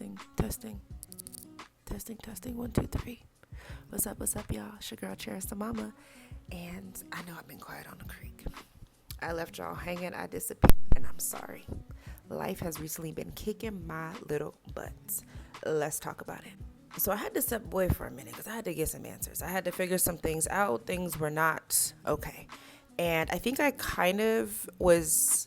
Testing, testing, testing, testing. 1, 2, 3. What's up, y'all? It's your girl, Cheris the Mama. And I know I've been quiet on the creek. I left y'all hanging. I disappeared, and I'm sorry. Life has recently been kicking my little butt. Let's talk about it. So I had to step away for a minute because I had to get some answers. I had to figure some things out. Things were not okay. And I think I kind of was,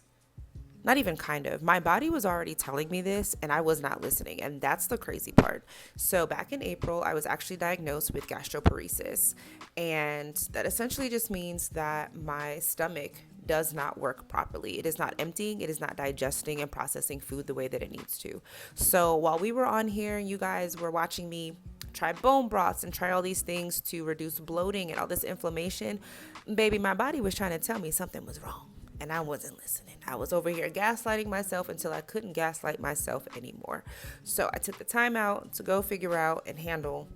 not even kind of, my body was already telling me this and I was not listening. And that's the crazy part. So back in April, I was actually diagnosed with gastroparesis. And that essentially just means that my stomach does not work properly. It is not emptying, it is not digesting and processing food the way that it needs to. So while we were on here, you guys were watching me try bone broths and try all these things to reduce bloating and all this inflammation, baby, my body was trying to tell me something was wrong. And I wasn't listening. I was over here gaslighting myself until I couldn't gaslight myself anymore. So I took the time out to go figure out and handle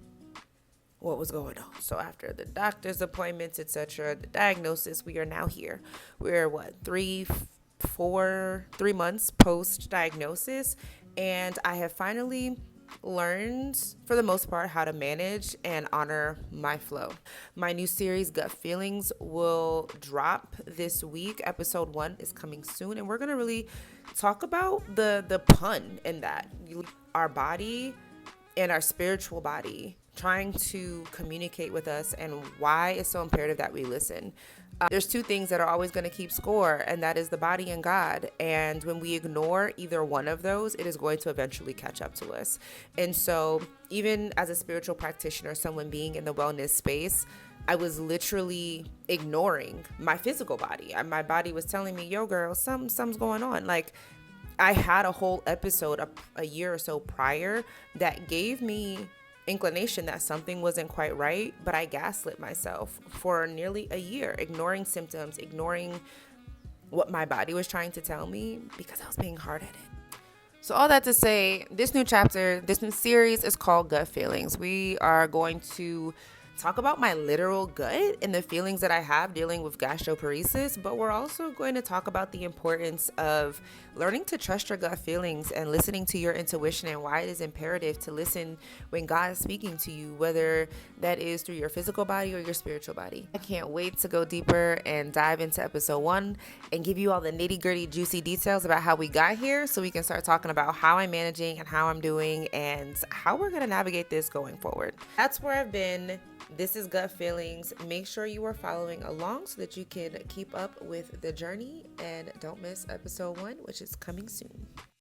what was going on. So after the doctor's appointments, etc., the diagnosis, we are now here. We're 3 months post diagnosis, and I have finally learned for the most part how to manage and honor my flow. My new series Gut Feelings will drop this week. Episode 1 is coming soon, and we're going to really talk about the pun in that. Our body and our spiritual body trying to communicate with us and why it's so imperative that we listen. There's two things that are always going to keep score, and that is the body and God. And when we ignore either one of those, it is going to eventually catch up to us. And so even as a spiritual practitioner, someone being in the wellness space, I was literally ignoring my physical body. And my body was telling me, yo, girl, something's going on. Like, I had a whole episode a year or so prior that gave me inclination that something wasn't quite right, but I gaslit myself for nearly a year, ignoring symptoms, ignoring what my body was trying to tell me because I was being hard-headed. So all that to say, this new chapter, this new series is called Gut Feelings. We are going to talk about my literal gut and the feelings that I have dealing with gastroparesis, but we're also going to talk about the importance of learning to trust your gut feelings and listening to your intuition and why it is imperative to listen when God is speaking to you, whether that is through your physical body or your spiritual body. I can't wait to go deeper and dive into episode 1 and give you all the nitty-gritty, juicy details about how we got here so we can start talking about how I'm managing and how I'm doing and how we're going to navigate this going forward. That's where I've been. This is Gut Feelings. Make sure you are following along so that you can keep up with the journey and don't miss episode 1, which is coming soon.